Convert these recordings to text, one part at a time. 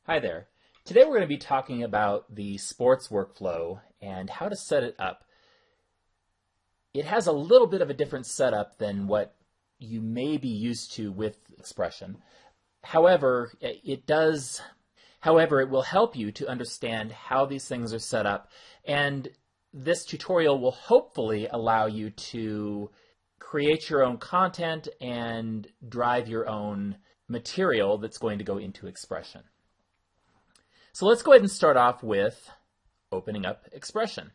Hi there. Today we're going to be talking about the sports workflow and how to set it up. It has a little bit of a different setup than what you may be used to with Expression. However, it will help you to understand how these things are set up, and this tutorial will hopefully allow you to create your own content and drive your own material that's going to go into Expression. So let's go ahead and start off with opening up Expression.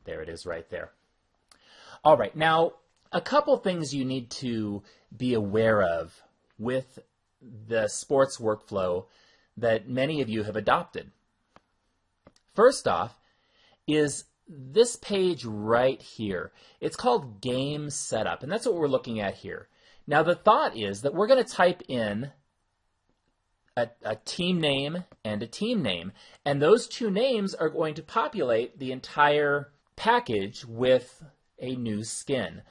There it is right there. All right, now a couple things you need to be aware of with the sports workflow that many of you have adopted. First off is this page right here. It's called Game Setup, and that's what we're looking at here. Now the thought is that we're going to type in a team name and a team name, and those two names are going to populate the entire package with a new skin.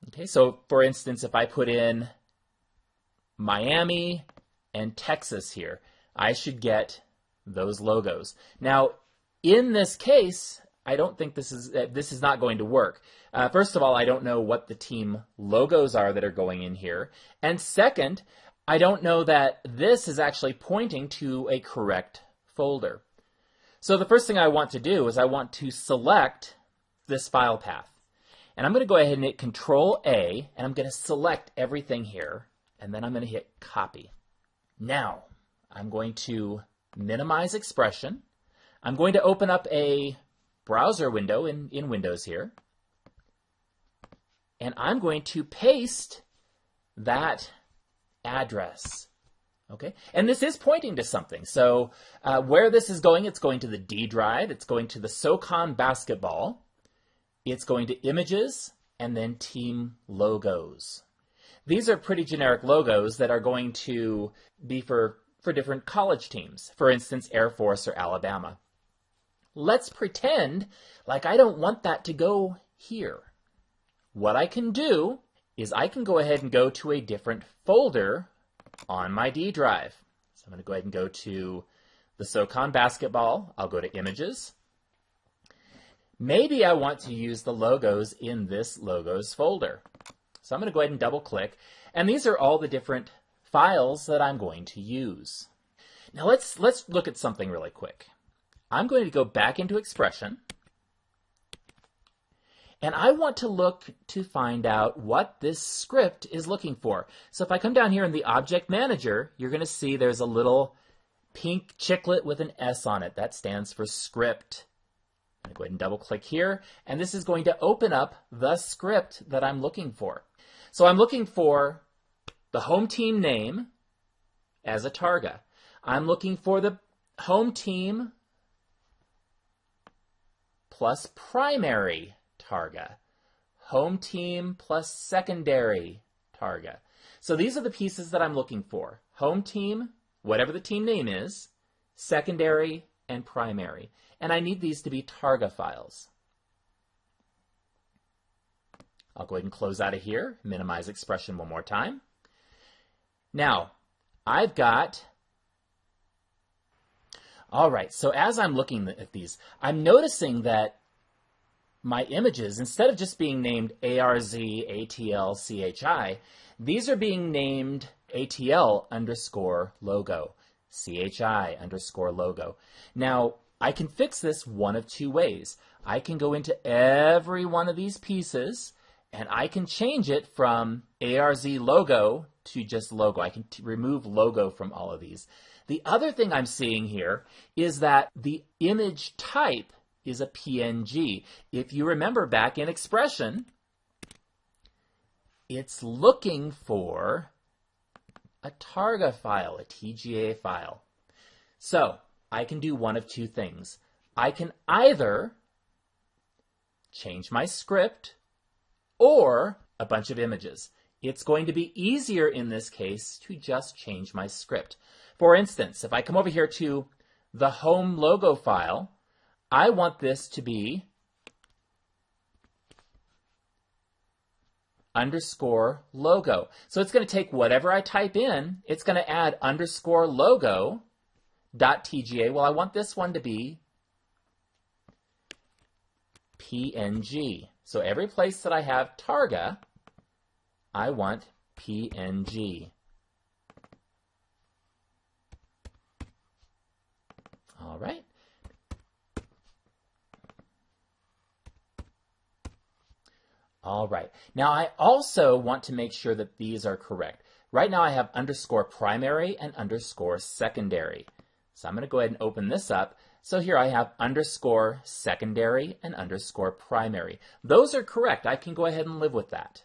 Okay, so for instance, if I put in Miami and Texas here, I should get those logos. Now, in this case, I don't think this is not going to work. First of all, I don't know what the team logos are that are going in here, and second, I don't know that this is actually pointing to a correct folder. So the first thing I want to do is I want to select this file path. And I'm going to go ahead and hit Control A, and I'm going to select everything here, and then I'm going to hit Copy. Now, I'm going to minimize Expression. I'm going to open up a browser window in Windows here, and I'm going to paste that address. Okay, and this is pointing to something. So where this is going, it's going to the D drive, it's going to the SOCON basketball, it's going to images, and then team logos. These are pretty generic logos that are going to be for different college teams, for instance, Air Force or Alabama. Let's pretend like I don't want that to go here. What I can do is I can go ahead and go to a different folder on my D drive. So I'm going to go ahead and go to the SOCON basketball. I'll go to images. Maybe I want to use the logos in this logos folder. So I'm going to go ahead and double click, and these are all the different files that I'm going to use. Now let's look at something really quick. I'm going to go back into Expression, and I want to look to find out what this script is looking for. So if I come down here in the Object Manager, you're going to see there's a little pink chiclet with an S on it. That stands for script. I'm going to go ahead and double click here, and this is going to open up the script that I'm looking for. So I'm looking for the home team name as a targa. I'm looking for the home team plus primary targa, home team plus secondary targa. So these are the pieces that I'm looking for. Home team, whatever the team name is, secondary, and primary. And I need these to be targa files. I'll go ahead and close out of here, minimize Expression one more time. Now, I've got... All right, so as I'm looking at these, I'm noticing that my images, instead of just being named ARZ, ATL, CHI, these are being named ATL underscore logo, CHI underscore logo. Now, I can fix this one of two ways. I can go into every one of these pieces, and I can change it from ARZ logo to just logo. I can remove logo from all of these. The other thing I'm seeing here is that the image type is a PNG. If you remember back in Expression, it's looking for a targa file, a TGA file. So I can do one of two things. I can either change my script or a bunch of images. It's going to be easier in this case to just change my script. For instance, if I come over here to the home logo file, I want this to be underscore logo. So it's going to take whatever I type in, it's going to add underscore logo dot TGA. Well, I want this one to be PNG. So every place that I have Targa, I want PNG. All right. All right. Now I also want to make sure that these are correct. Right now I have underscore primary and underscore secondary. So I'm going to go ahead and open this up. So here I have underscore secondary and underscore primary. Those are correct. I can go ahead and live with that.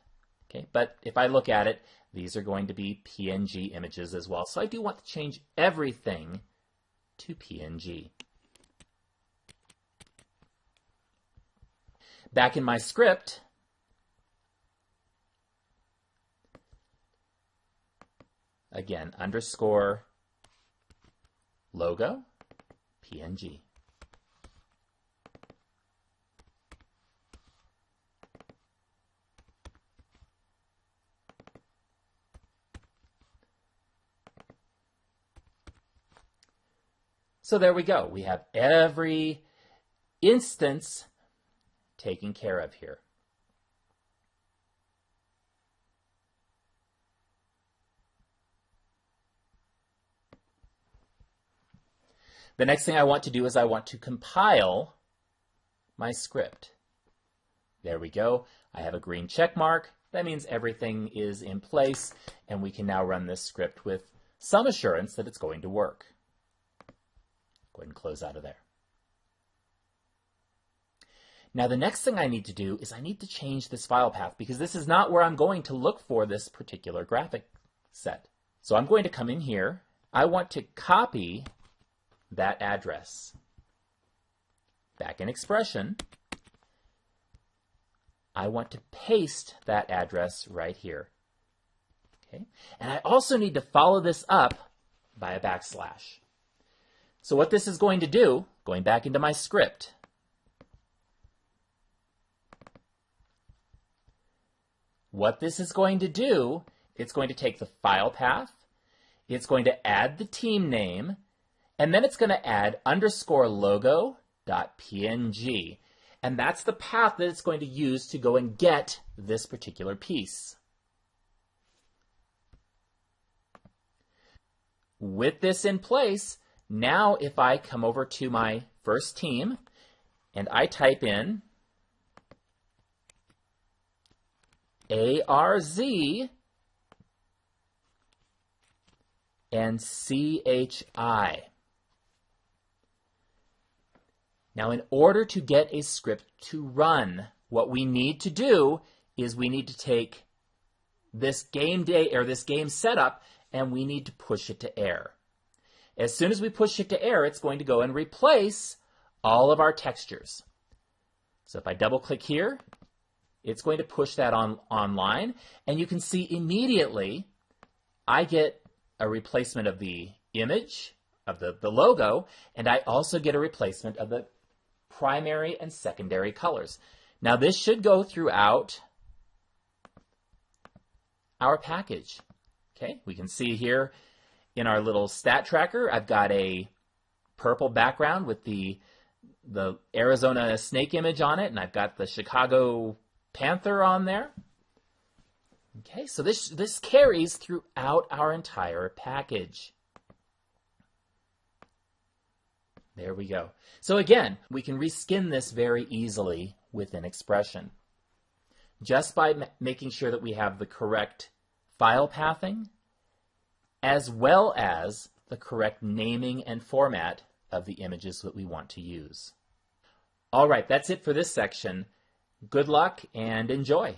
Okay, but if I look at it, these are going to be PNG images as well. So I do want to change everything to PNG. Back in my script, again, underscore logo, PNG. So there we go. We have every instance taken care of here. The next thing I want to do is I want to compile my script. There we go. I have a green check mark. That means everything is in place, and we can now run this script with some assurance that it's going to work. Go ahead and close out of there. Now the next thing I need to do is I need to change this file path because this is not where I'm going to look for this particular graphic set. So I'm going to come in here. I want to copy that address. Back in Expression, I want to paste that address right here. Okay? And I also need to follow this up by a backslash. So what this is going to do, going back into my script, what this is going to do, it's going to take the file path, it's going to add the team name, and then it's going to add underscore logo.png. And that's the path that it's going to use to go and get this particular piece. With this in place, now if I come over to my first team and I type in ARZ and CHI. Now, in order to get a script to run, what we need to do is we need to take this game day or this game setup and we need to push it to air. As soon as we push it to air, it's going to go and replace all of our textures. So if I double click here, it's going to push that online, and you can see immediately I get a replacement of the image, of the logo, and I also get a replacement of the primary and secondary colors. Now this should go throughout our package. Okay, we can see here in our little stat tracker, I've got a purple background with the Arizona snake image on it, and I've got the Chicago Panther on there. Okay, so this carries throughout our entire package. There we go. So again, we can reskin this very easily within Expression. Just by making sure that we have the correct file pathing, as well as the correct naming and format of the images that we want to use. All right, that's it for this section. Good luck and enjoy.